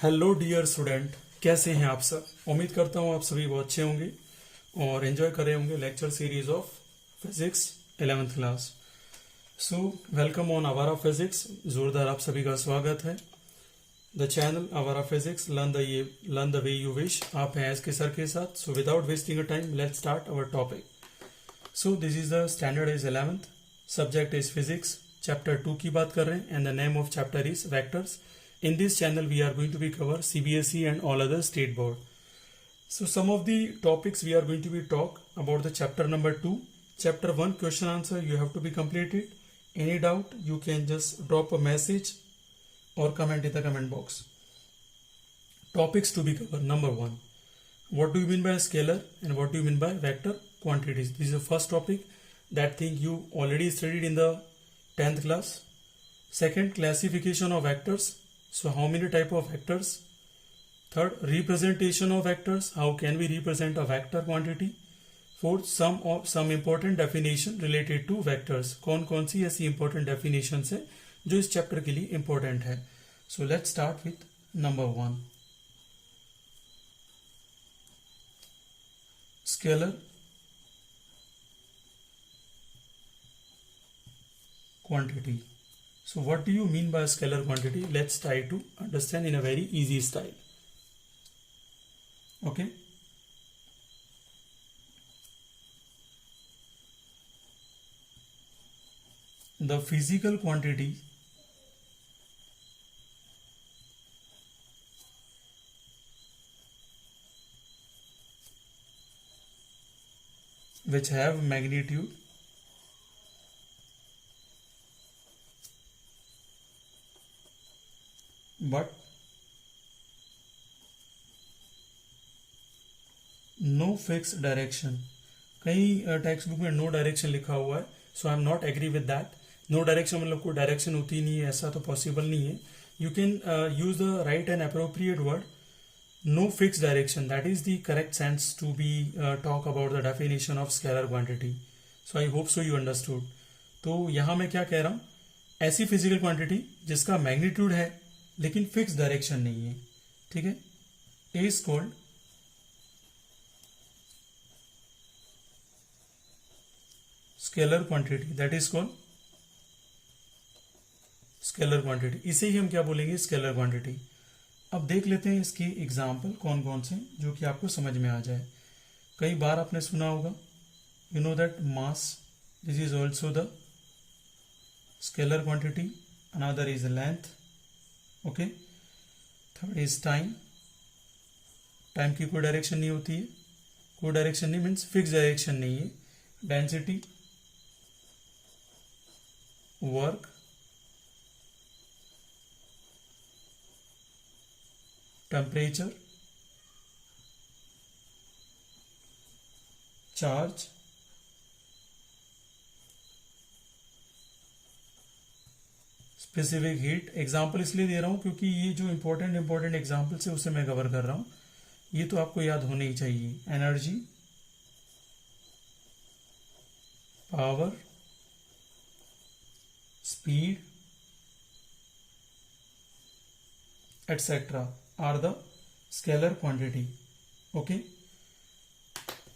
Hello dear student, कैसे हैं आप सब। उम्मीद करता हूँ आप सभी बहुत अच्छे होंगे और एंजॉय कर रहे होंगे lecture series of physics 11th class. So welcome on आवारा फिजिक्स। जोरदार आप सभी का स्वागत है। द चैनल आवारा physics learn the way you wish. आप हैं एस के सर के साथ। So without wasting a time let's start our topic. So this is the standard is 11th, subject is physics, chapter 2 की बात कर रहे हैं and the name of chapter is vectors. In this channel we are going to be cover CBSE and all other state board. So some of the topics we are going to be talk about the chapter number 2. Chapter 1 question answer you have to be completed. Any doubt you can just drop a message or comment in the comment box. Topics to be covered. Number 1. What do you mean by scalar and what do you mean by vector quantities? This is the first topic. That thing you already studied in the 10th class. Second, classification of vectors. So how many type of vectors? Third, representation of vectors. How can we represent a vector quantity? Fourth, some important definition related to vectors. कौन कौन सी ऐसी important definitions है जो इस chapter के लिए important है. So let's start with number 1. Scalar quantity. So what do you mean by scalar quantity? Let's try to understand in a very easy style. Okay. The physical quantity which have magnitude but no fixed direction. कहीं text book में no direction लिखा हुआ है. So I am not agree with that. No direction मतलब कोई direction होती नहीं है, ऐसा तो पॉसिबल नहीं है. You can use the right and appropriate word no fix direction. That is the correct sense to be talk about the definition of scalar quantity. So I hope so you understood. तो यहां मैं क्या कह रहा हूं, ऐसी physical quantity जिसका magnitude है लेकिन फिक्स डायरेक्शन नहीं है. ठीक है. A is called scalar quantity. That is called scalar quantity. इसे ही हम क्या बोलेंगे, स्केलर क्वांटिटी. अब देख लेते हैं इसकी एग्जाम्पल कौन कौन से जो कि आपको समझ में आ जाए. कई बार आपने सुना होगा, you know that mass, this is also the scalar quantity. Another is length. Okay. Third is time. Time की कोई डायरेक्शन नहीं होती है. कोई डायरेक्शन नहीं मीन्स फिक्स डायरेक्शन नहीं है. Density, work, temperature, charge, specific heat. Example इसलिए दे रहा हूं क्योंकि ये जो इंपॉर्टेंट एग्जाम्पल्स है उसे मैं कवर कर रहा हूं. ये तो आपको याद होने ही चाहिए. Energy, power, speed etc. are the scalar quantity. Okay.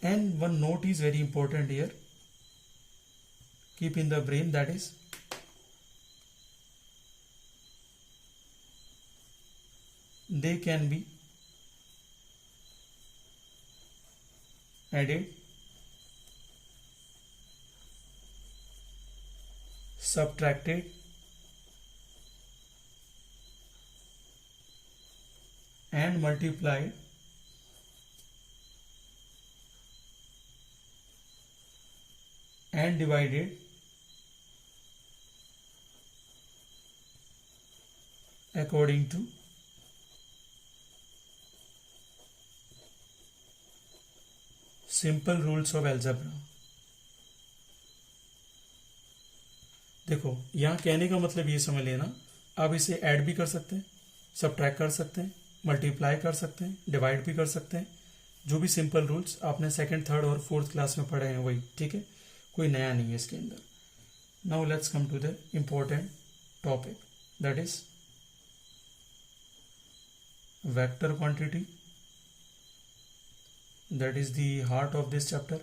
And one note is very important here. Keep in the brain, that is they can be added, subtracted, and multiplied and divided according to simple rules of algebra. देखो यहां कहने का मतलब ये समझ लेना, आप इसे ऐड भी कर सकते हैं, सबट्रैक्ट कर सकते हैं, मल्टीप्लाई कर सकते हैं, डिवाइड भी कर सकते हैं. जो भी सिंपल रूल्स आपने सेकंड, थर्ड और फोर्थ क्लास में पढ़े हैं वही. ठीक है, कोई नया नहीं है इसके अंदर. Now let's come to the important topic, that is vector quantity. That is the heart of this chapter,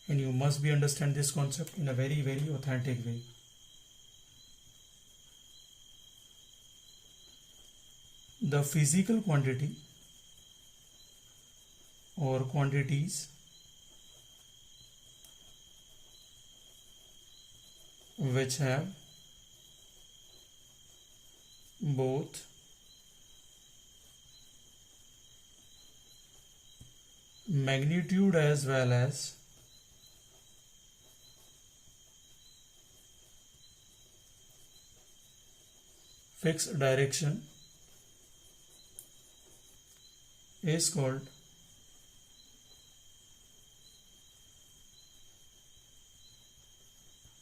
and you must be understand this concept in a very, very authentic way. The physical quantity or quantities which have both magnitude as well as fixed direction is called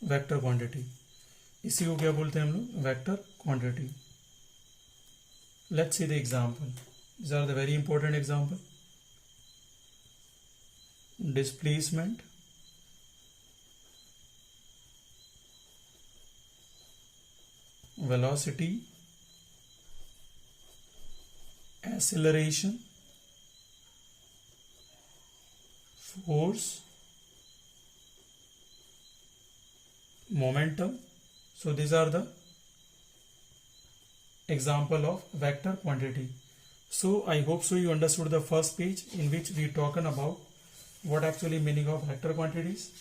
vector quantity. इसी को क्या बोलते हैं हम लोग? Vector quantity. Let's see the example. These are the very important example. Displacement, velocity, acceleration, force, momentum. So these are the example of vector quantity. So I hope so you understood the first page in which we talking about what actually meaning of vector quantities.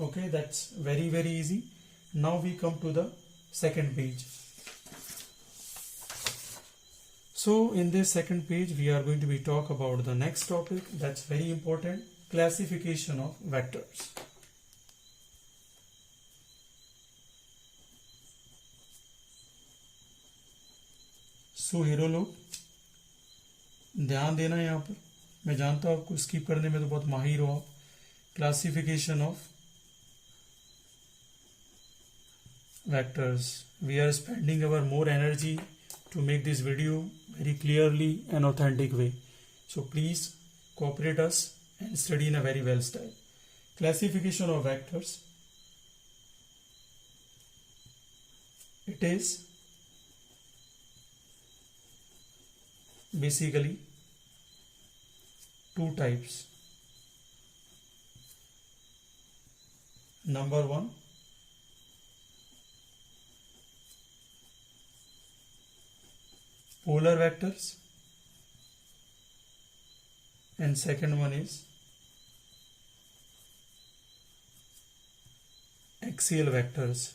Okay, that's very, very easy. Now we come to the second page. So in this second page we are going to be talk about the next topic that's very important, classification of vectors. So hero लोग ध्यान देना यहाँ पर. मैं जानता हूँ आपको skip करने में तो बहुत माहिर हो आप. Classification of vectors. We are spending our more energy to make this video very clearly and authentic way. So please cooperate us and study in a very well style. Classification of vectors. It is basically two types. Number one, polar vectors, and second one is axial vectors.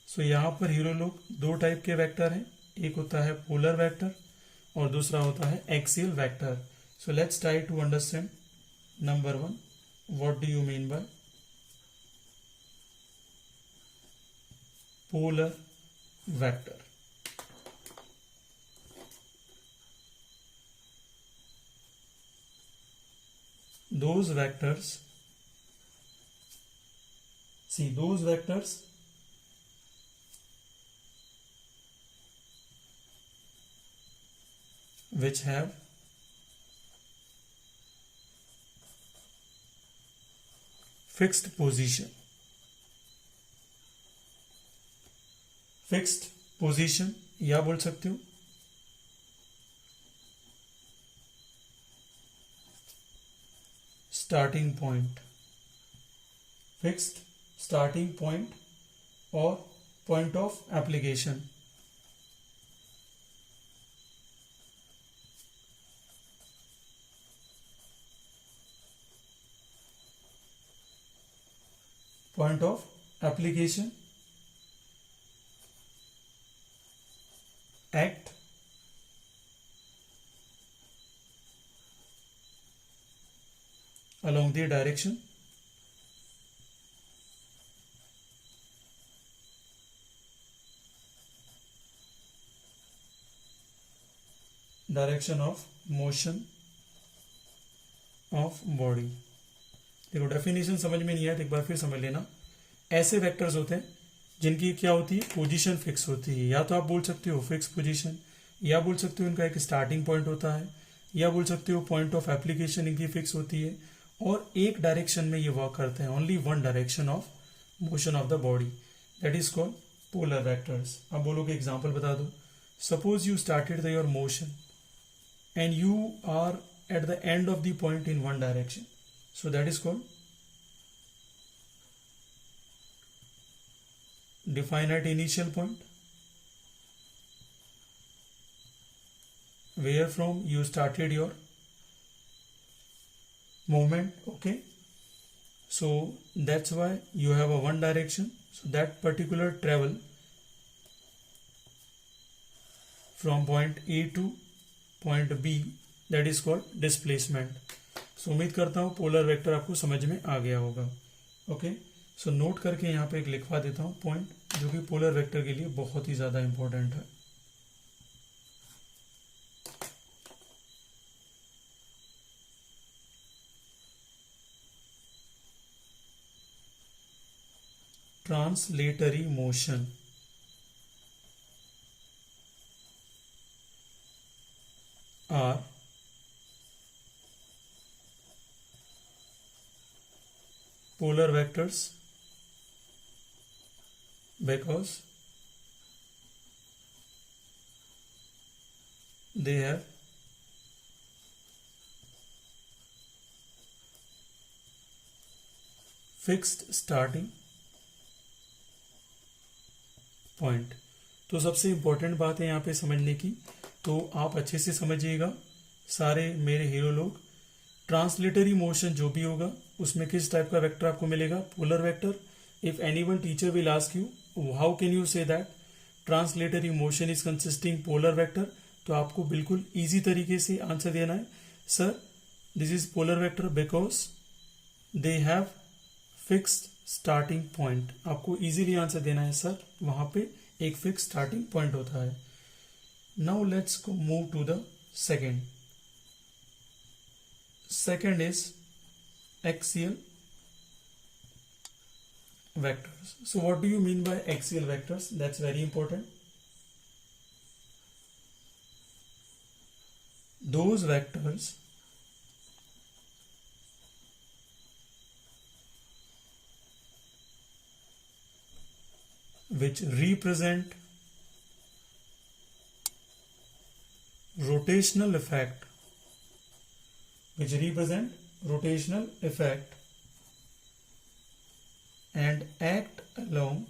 So यहाँ पर hero लोग दो type के vector हैं. एक होता है polar vector और दूसरा होता है axial vector. So let's try to understand. Number one, what do you mean by polar vector? Those vectors, see those vectors which have fixed position. Fixed position या बोल सकते हो starting point, fixed starting point or point of application. Point of application, act along the direction of motion of body. देखो definition समझ में नहीं आया तो एक बार फिर समझ लेना. ऐसे वेक्टर्स होते हैं जिनकी क्या होती है, पोजीशन फिक्स होती है. या तो आप बोल सकते हो फिक्स पोजीशन, या बोल सकते हो इनका एक स्टार्टिंग पॉइंट होता है, या बोल सकते हो पॉइंट ऑफ एप्लीकेशन इनकी फिक्स होती है और एक डायरेक्शन में ये वर्क करते हैं. Only one direction of motion of the body. That is called polar vectors. अब बोलोगे एग्जांपल बता दो. Suppose you started your motion and you are at the end of the point in one direction, so that is called define at initial point, where from you started your movement. Okay, so that's why you have a one direction, so that particular travel from point A to point B, that is called displacement. सो उम्मीद करता हूँ polar vector आपको समझ में आ गया होगा. Okay, so note करके यहाँ पे एक लिखवा देता हूँ पॉइंट, जो कि पोलर वेक्टर के लिए बहुत ही ज़्यादा इंपॉर्टेंट है. Translatory motion are polar vectors because they have fixed starting point. तो सबसे इंपॉर्टेंट बात है यहाँ पे समझने की, तो आप अच्छे से समझिएगा सारे मेरे हीरो लोग. ट्रांसलेटरी मोशन जो भी होगा उसमें किस टाइप का वेक्टर आपको मिलेगा? Polar vector. If anyone teacher will ask you how can you say that translatory motion is consisting polar vector, तो आपको बिल्कुल इजी तरीके से आंसर देना है, sir this is polar vector because they have fixed starting point. आपको easily answer देना है, सर वहां पे एक फिक्स स्टार्टिंग पॉइंट होता है. Now let's move to the second. Second is axial vectors. So what do you mean by axial vectors? That's very important. Those vectors which represent rotational effect, and act along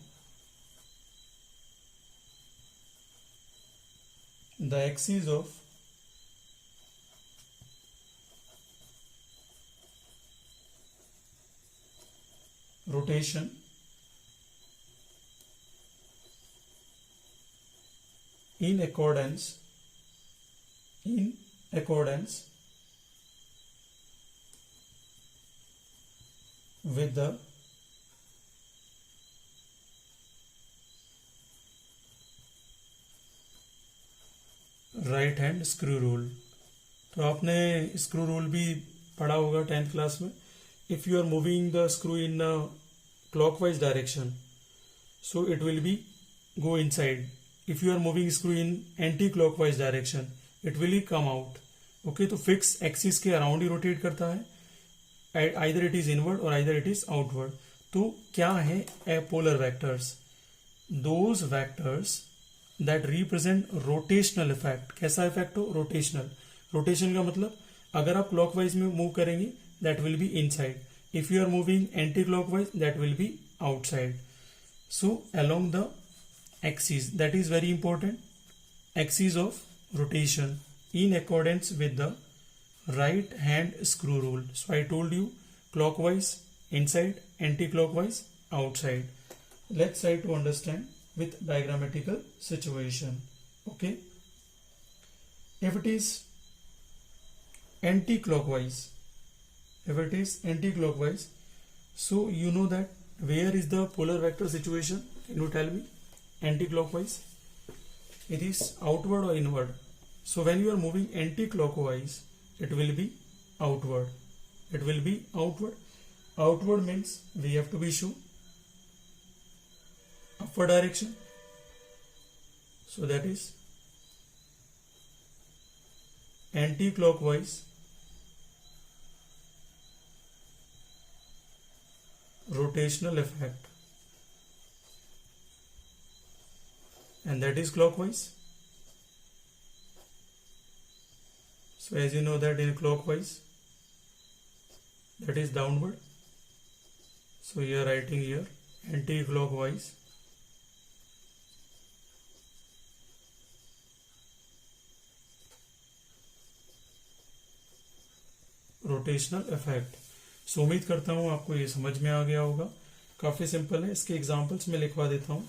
the axis of rotation in accordance with the right hand screw rule. तो आपने screw rule भी पढ़ा होगा 10th class में. If you are moving the screw in clockwise direction, so it will be go inside. If you are moving screw in anti-clockwise direction, it will come out. Okay, तो fix axis के around ही rotate करता है. Either it is inward or either it is outward. तो क्या है polar vectors? Those vectors that represent rotational effect. कैसा effect हो? Rotational. Rotation का मतलब अगर आप क्लॉकवाइज में मूव करेंगे that will be inside. If you are moving anti-clockwise, that will be outside. So along the axis, that is very important, axis of rotation in accordance with the right hand screw rule. So I told you clockwise inside, anti-clockwise outside. Let's try to understand with diagrammatical situation. Okay, if it is anti-clockwise, so you know that where is the polar vector situation? Can you tell me? Anti-clockwise, it is outward or inward? So when you are moving anti-clockwise, it will be outward. Outward means we have to be sure upward direction, so that is anti-clockwise rotational effect, and that is clockwise. So as you know that in clockwise, that is downward. So you are writing here anti-clockwise. Rotational effect. So उम्मीद करता हूं आपको ये समझ में आ गया होगा. काफी सिंपल है. इसके एग्जांपल्स में लिखवा देता हूं.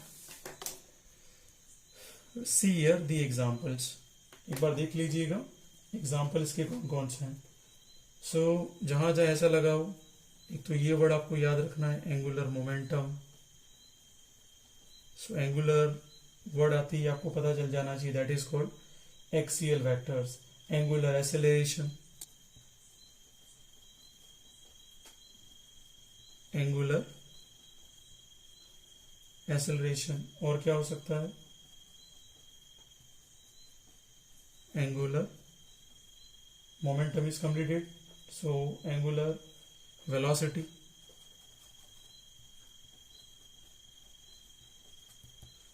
See here the examples. एक बार देख लीजिएगा एग्जांपल्स के कौन कौन से हैं. सो जहां जहां ऐसा लगा हो, एक तो ये वर्ड आपको याद रखना है, angular momentum. So angular word आती है आपको पता चल जाना चाहिए, that is called axial vectors. Angular acceleration, angular acceleration. और क्या हो सकता है? Angular momentum is completed, so angular velocity.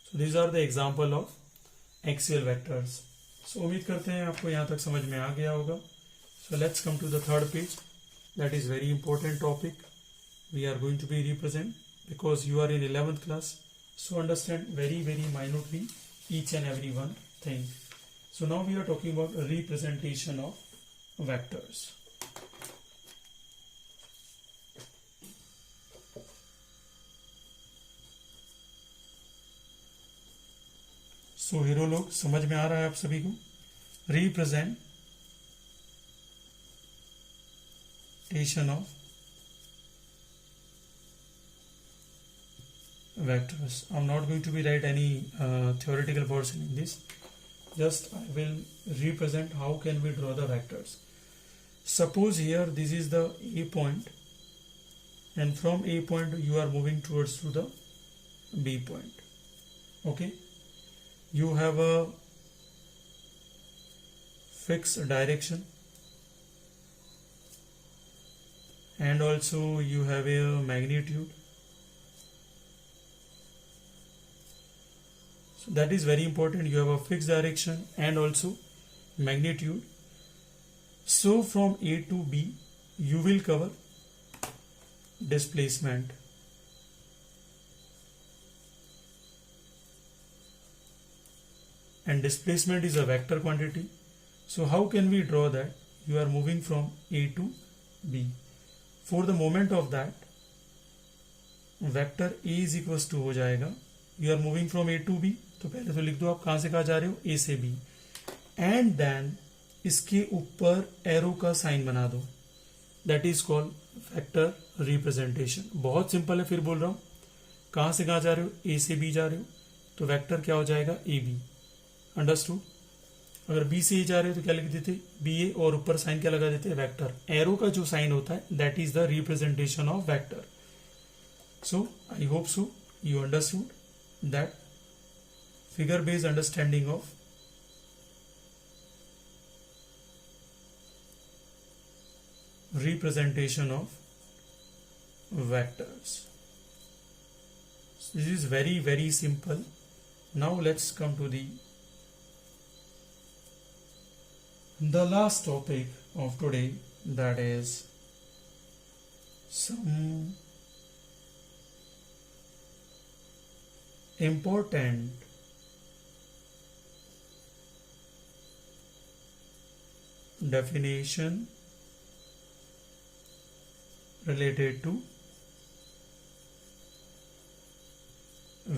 So these are the example of axial vectors. So उम्मीद करते हैं आपको यहाँ तक समझ में आ गया होगा. So let's come to the third page. That is very important topic. We are going to be represent because you are in 11th class. So understand very minutely each and every one thing. So now we are talking about representation of vectors. So hero लोग समझ में आ रहा है आप सभी को? Representation of vectors. I'm not going to be write any theoretical portion in this. Just I will represent how can we draw the vectors. Suppose here this is the A point, and from A point you are moving towards to the B point. Okay, you have a fixed direction, and also you have a magnitude. So that is very important. You have a fixed direction and also magnitude. So from A to B you will cover displacement. And displacement is a vector quantity. So how can we draw that? You are moving from A to B. For the moment of that, vector A is equals to हो जाएगा. You are moving from A to B. तो पहले तो लिख दो आप कहां से कहां जा रहे हो, A से B. एंड देन इसके ऊपर एरो का साइन बना दो. That is called vector representation. बहुत सिंपल है. फिर बोल रहा हूं, कहां से कहां जा रहे हो, A से B जा रहे हो, तो वेक्टर क्या हो जाएगा, AB. अंडरस्टूड? अगर B से A जा रहे हो तो क्या लिख देते, BA, और ऊपर साइन क्या लगा देते, वेक्टर. एरो का जो साइन होता है that is the representation of vector. So I hope so you understood that figure based understanding of representation of vectors. So this is very simple. Now let's come to the last topic of today, that is some important definition related to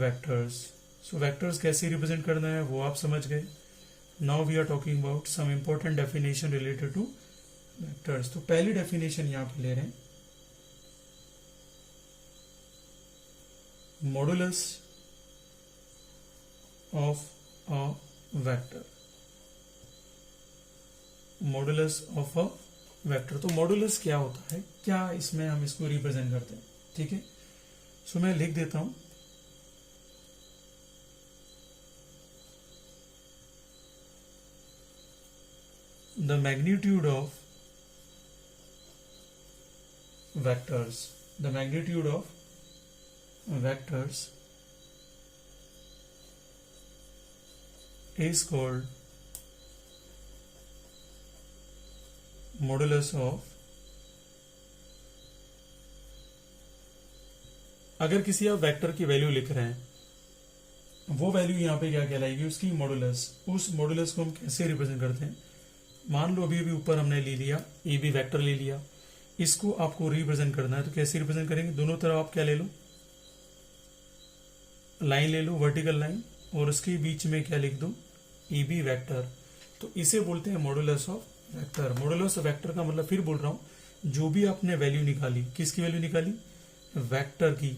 vectors. So vectors कैसे represent करना है वो आप समझ गए. Now we are talking about some important definition related to vectors. तो पहली definition यहाँ पे ले रहे हैं, modulus of a vector. Modulus of a vector. तो मॉडुलस क्या होता है, क्या इसमें हम इसको रिप्रेजेंट करते हैं. ठीक है, सो मैं लिख देता हूं, the magnitude of vectors, the magnitude of vectors is called modulus of, अगर किसी आप वेक्टर की वैल्यू लिख रहे हैं, वो वैल्यू यहाँ पे क्या कहलाएगी, उसकी मॉडुलस। उस मॉडुलस को हम कैसे रिप्रेजेंट करते हैं, मान लो अभी ऊपर हमने ले लिया ए बी वैक्टर ले लिया, इसको आपको रिप्रेजेंट करना है, तो कैसे रिप्रेजेंट करेंगे, दोनों तरफ आप क्या ले लो, लाइन ले लो, वर्टिकल लाइन, और उसके बीच में क्या लिख दो, ए बी वैक्टर। तो इसे बोलते हैं modulus of vector. Modulus of vector का मतलब, फिर बोल रहा हूं, जो भी आपने वैल्यू निकाली, किसकी वैल्यू निकाली, वेक्टर की,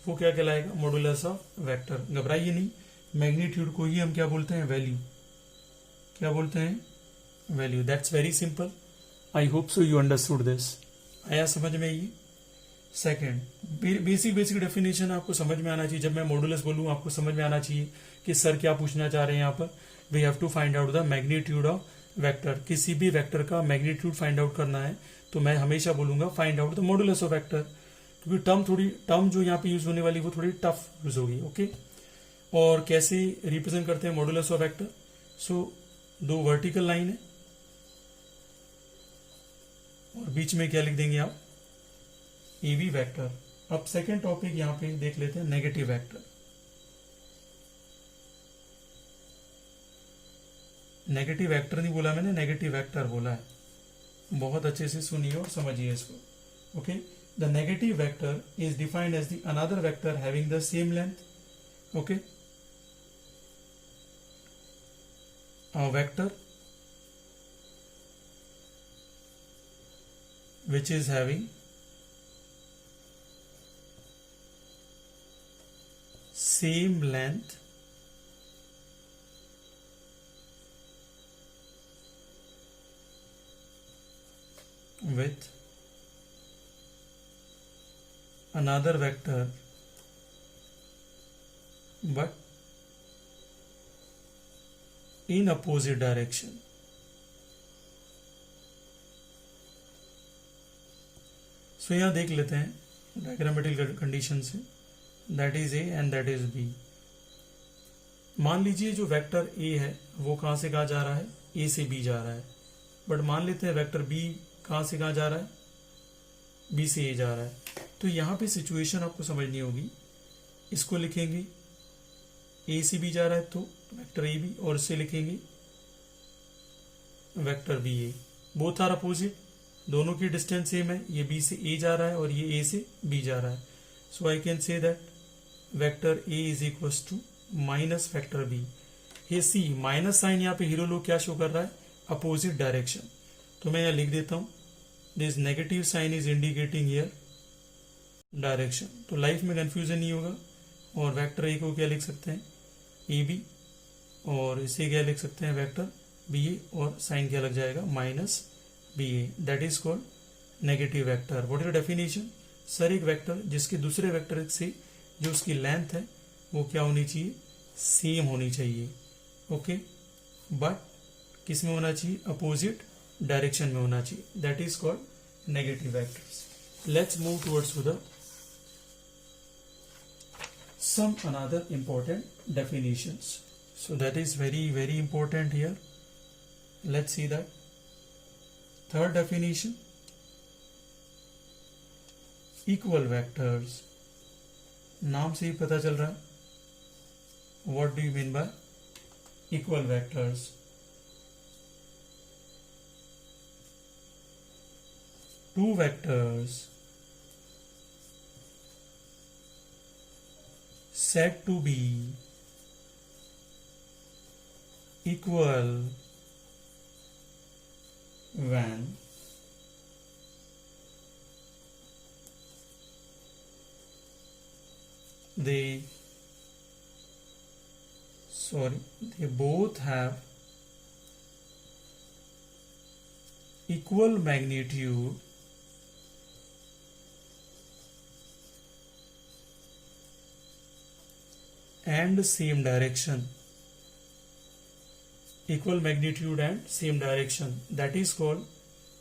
वो क्या कहलाएगा, मॉडुलस ऑफ वेक्टर। घबराइए नहीं, मैग्नीट्यूड को ही हम क्या बोलते हैं, वैल्यू। क्या बोलते हैं, value. That's very simple. I hope so you understood this. आया समझ में ये। सेकेंड, बेसिक डेफिनेशन आपको समझ में आना चाहिए। जब मैं मॉडुलस बोलूं आपको समझ में आना चाहिए कि सर क्या पूछना चाह रहे हैं यहाँ पर। We have to find out the magnitude of vector. किसी भी वेक्टर का मैग्नीट्यूड फाइंड आउट करना है तो मैं हमेशा बोलूंगा find out the modulus of vector, क्योंकि टर्म जो यहाँ पे यूज होने वाली वो थोड़ी टफ यूज होगी। ओके, और कैसे रिप्रेजेंट करते हैं मॉडुलस ऑफ वेक्टर। सो दो वर्टिकल लाइन है और बीच में क्या लिख देंगे आप, ए बी वैक्टर। अब सेकेंड टॉपिक यहां पे देख लेते हैं, नेगेटिव वेक्टर। नेगेटिव वेक्टर नहीं बोला मैंने, नेगेटिव वेक्टर बोला है। बहुत अच्छे से सुनिए और समझिए इसको। Okay, the negative vector is defined as the another vector having the same length. Okay, a vector which is having same length with another vector but in opposite direction. सो यहां देख लेते हैं डायग्रामेटिकल कंडीशन से, that is A and that is B. मान लीजिए जो vector A है वो कहां से कहां जा रहा है, ए से बी जा रहा है। बट मान लेते हैं वेक्टर बी कहां से कहां जा रहा है, बी से ए जा रहा है। तो यहां पे सिचुएशन आपको समझनी होगी। इसको लिखेंगे ए से बी जा रहा है तो वेक्टर ए बी, और इससे लिखेंगे vector B A. Both are opposite, दोनों की डिस्टेंस सेम है। ये बी से ए जा रहा है और ये ए से बी जा रहा है। So I can say that vector A is equal to minus vector B. ये सी माइनस साइन यहाँ पे हीरो लोग क्या शो कर रहा है, अपोजिट डायरेक्शन। तो मैं यहाँ लिख देता हूं, this negative sign is indicating here direction. तो लाइफ में कंफ्यूजन नहीं होगा। और वेक्टर ए को क्या लिख सकते हैं, ए बी, और इसे क्या लिख सकते हैं, वेक्टर बी ए, और साइन क्या लग जाएगा, minus B A. That is called negative vector. What is the definition, sir एक वेक्टर जिसके दूसरे वेक्टर से जो उसकी लेंथ है वो क्या होनी चाहिए, सेम होनी चाहिए। ओके, बट किस में होना चाहिए, अपोजिट डायरेक्शन में होना चाहिए। That is called negative vectors. Let's move towards to the some another important definitions. So that is very important here. Let's see that. Third definition, equal vectors. नाम से ही पता चल रहा है। What do you mean by equal vectors? Two vectors said to be equal when they both have equal magnitude and same direction. Equal magnitude and same direction, that is called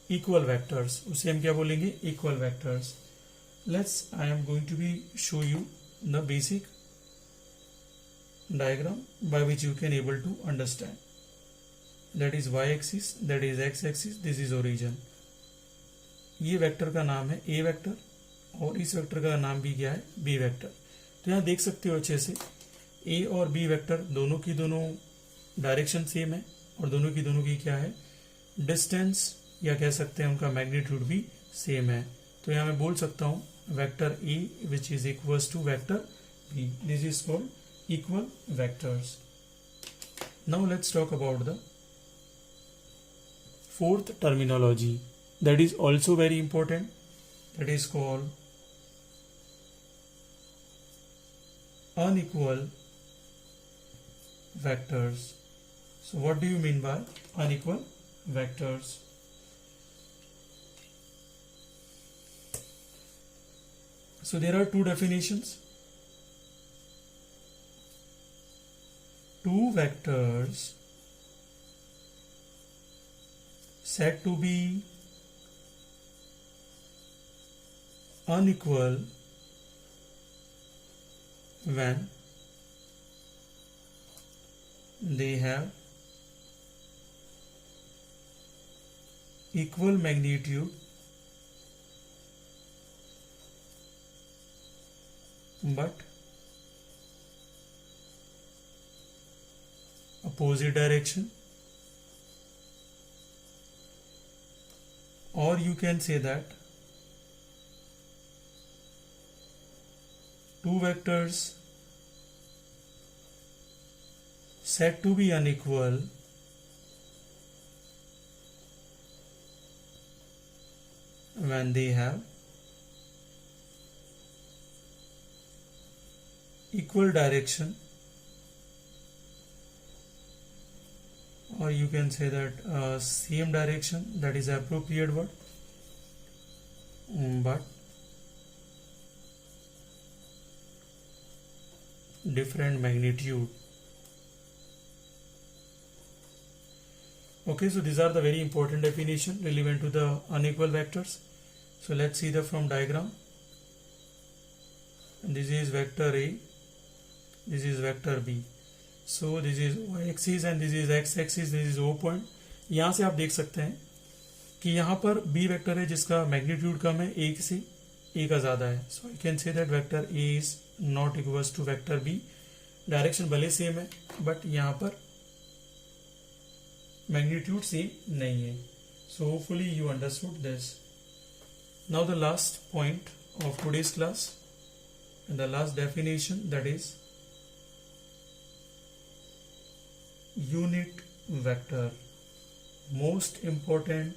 equal vectors. उसे हम क्या बोलेंगे, equal vectors. I am going to be show you the basic diagram by which you can able to understand. That is y axis, that is x axis, this is origin. ये vector का नाम है ए vector और इस vector का नाम भी क्या है, बी वेक्टर। तो यहाँ देख सकते हो अच्छे से ए और बी वेक्टर दोनों की दोनों डायरेक्शन सेम है और दोनों की क्या है, डिस्टेंस या कह सकते हैं उनका मैग्नीट्यूड भी सेम है। तो यहाँ मैं बोल सकता हूँ vector A which is equals to vector B, this is called equal vectors. Now let's talk about the fourth terminology that is also very important, that is called unequal vectors. So what do you mean by unequal vectors? So there are two definitions. Two vectors said to be unequal when they have equal magnitude but opposite direction, or you can say that two vectors said to be unequal when they have equal direction, or you can say that same direction, that is appropriate word, but different magnitude. Okay, so these are the very important definition relevant to the unequal vectors. So let's see the from diagram. This is vector A, this is vector B. So this is y axis and this is x axis, this is O point. यहाँ से आप देख सकते हैं कि यहाँ पर B vector है जिसका मैग्नीट्यूड कम है, A से A का ज़्यादा है. So I can say that vector A is not equals to vector B. Direction भले सेम है बट यहाँ पर मैग्नीट्यूड सेम नहीं है. So hopefully you understood this. Now the last point of today's class and the last definition, that is unit vector. Most important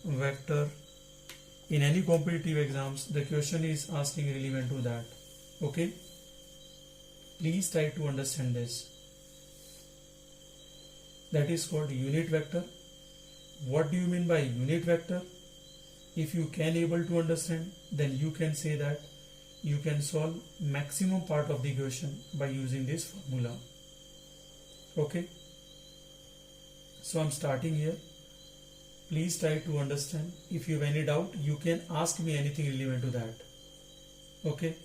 vector in any competitive exams, the question is asking relevant to that. Okay, please try to understand this. That is called unit vector. What do you mean by unit vector? If you can able to understand, then you can say that you can solve maximum part of the question by using this formula. Okay, so I'm starting here. Please try to understand. If you have any doubt, you can ask me anything relevant to that. Okay,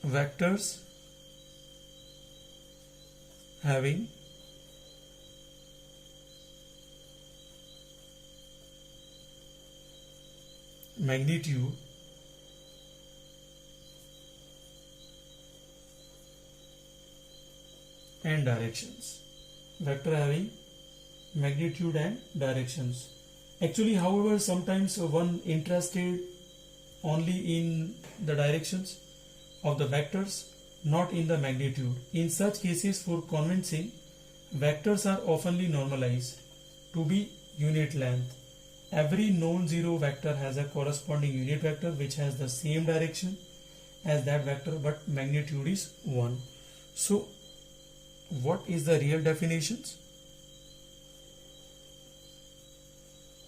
vectors having magnitude and directions. Vector having magnitude and directions. Actually, however, sometimes one interested only in the directions of the vectors, not in the magnitude. In such cases, for convincing, vectors are oftenly normalized to be unit length. Every non-zero vector has a corresponding unit vector which has the same direction as that vector but magnitude is 1. So what is the real definitions?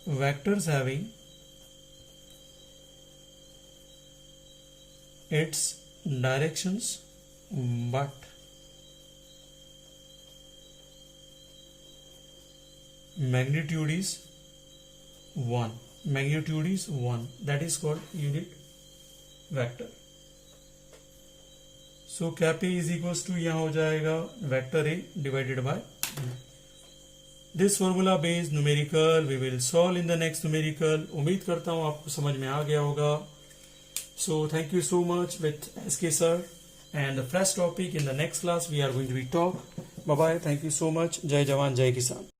Vectors having its directions but magnitude is 1. Magnitude is 1. That is called unit vector. So cap A is equals to यहाँ हो जाएगा vector A divided by this formula based numerical we will solve in the next numerical. उम्मीद करता हूँ आपको समझ में आ गया होगा. So thank you so much with SK sir, and the fresh topic in the next class we are going to be talk. Bye bye. Thank you so much. Jai Jawan, Jai Kisan.